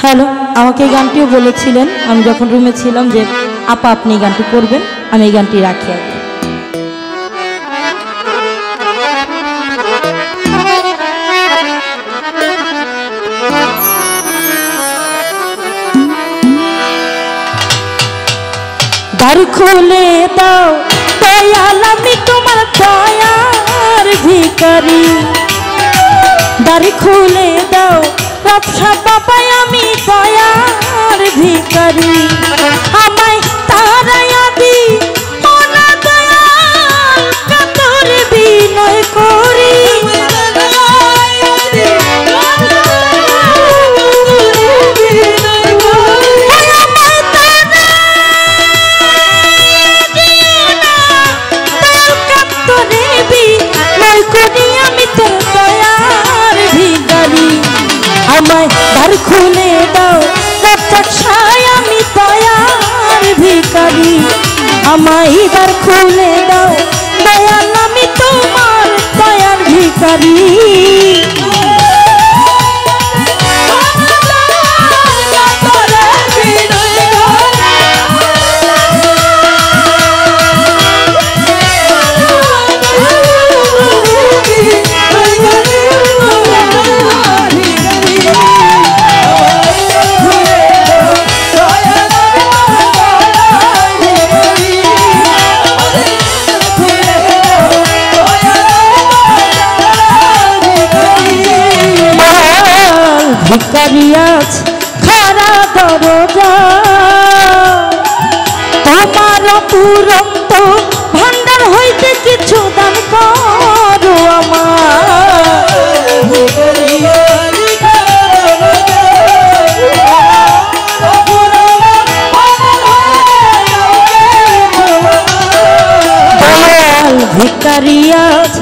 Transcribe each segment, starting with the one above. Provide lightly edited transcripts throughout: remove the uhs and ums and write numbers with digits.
Hello, আমাকে গানটিও বলেছিলেন আমি যখন রুমে ছিলাম যে আপা আপনি গানটি করবেন, আমি এই গানটি রাখি আগে। দ্বার খুলে দাও দয়াল আমি তোমার দয়ার ভিখারি, দ্বার খুলে দাও রবসা বাবাই আমি দয়ার ভিখারি, আমায় তারায়া দি মোরা দয়াল কাতর বিনয় করি, আমায় দ্বার খুলে দাও রক্ষায় আমি দয়ার ভিখারি, আমায় দ্বার খুলে দাও দয়াল আমি তোমার দয়ার ভিখারি। ভিখারিয়াছ খারা দরজা তোমার পুরন্ত ভান্ডার হইতে কিছু দান করো আমার, দয়াল ভিখারিয়াছ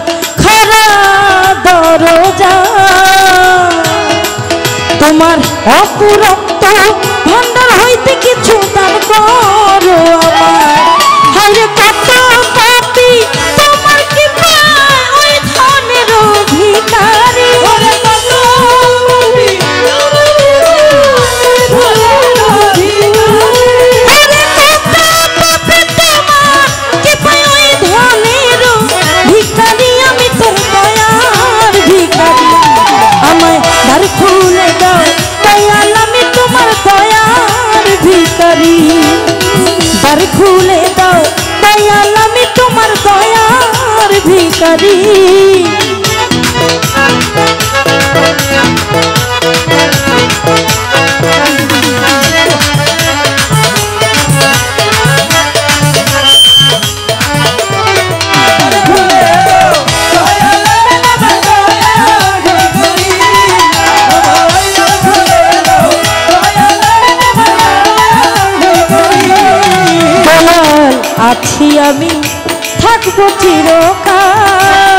খারা দরজা তোমার অপুরন্ত ভান্ডার হইতে কিছু দান করো আমার, হায় কত পাপী তোমার কি পায় ওই ধনের ভিখারি, আমি তোর দয়ার ভিখারি, আমায় দ্বার খুলে দাও দয়াল আমি তোমার দয়ার ভিখারি, দ্বার খুলে দাও দয়াল আমি তোমার দয়ার ভিখারি। আছি আমি থাকবো চিরকাল,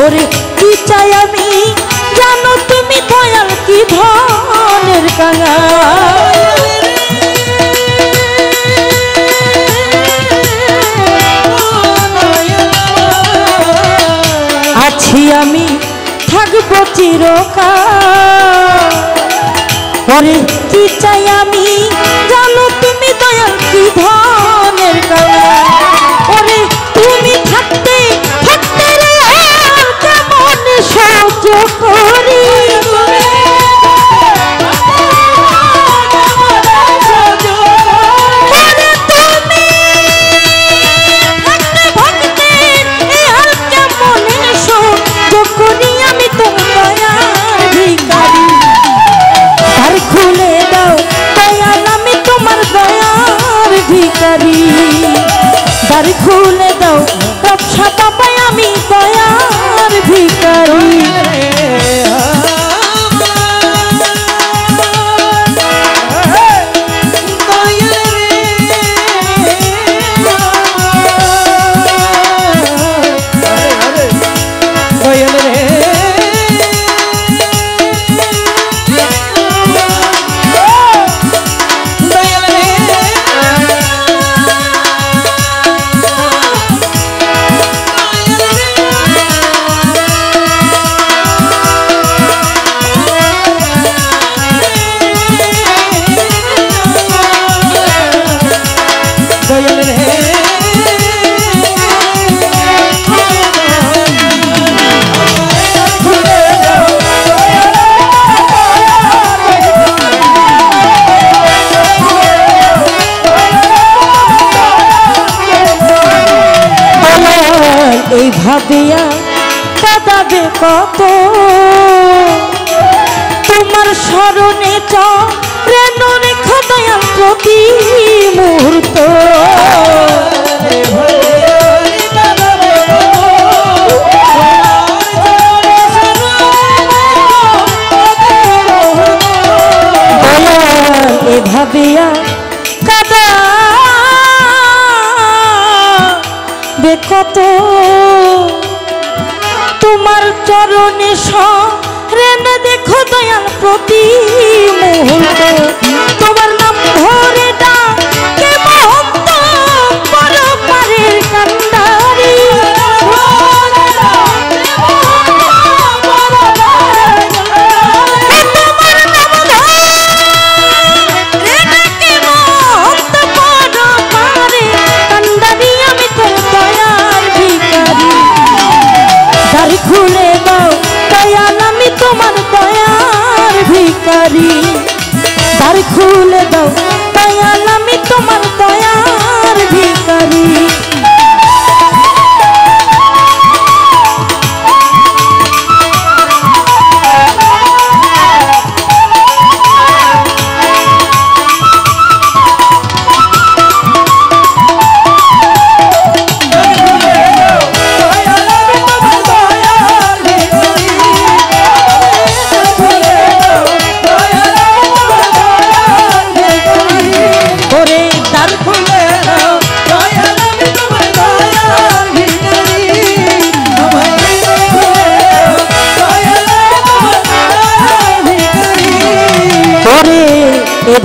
ওরে কি চাই আমি জানো তুমি দয়াল কি ধনের কাঙাল, আছি আমি থাকবো চিরকাল, ওরে কি চাই আমি জানো তুমি দয়াল কি ধনের কাঙাল, ওরে তুমি থাকতে থাকতে রে আর কেমন সহ্য করি, ওরে তুমি থাকতে থাকতে আর কেমন সহ্য করি, আমি তো দয়ার ভিখারি, দ্বার খুলে দাও দয়াল আমি তোমার দয়ার ভিখারি, দ্বার খুলে দাও রক্ষা পাবাই আমি দয়ার ভিখারি। কত তোমার স্মরণে চরণ রেখো দয়াল প্রতি মুহূর্ত ভাবিয়া কাদা বেকত তোমার চরণে সরেনে দেখো দয়াল প্রতি মুহূর্ত তোমার নাম ধরে ডাকে মহন্ত পরপারের কান্ডারি খুলে দাও দয়াল আমি তোমার দয়ার ভিখারি দ্বার খুলে দাও দয়াল আমি তোমার দয়ার ভিখারি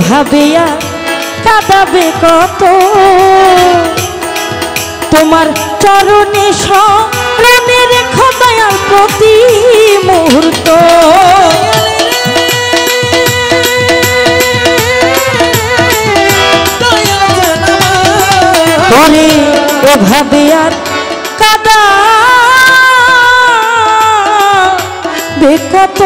ভাবিয়া কাঁদাবে কত তোমার চরণে স্মরণে রেখো দয়াল প্রতি মুহূর্ত তোরে এভাবে আর কাঁদাবে কত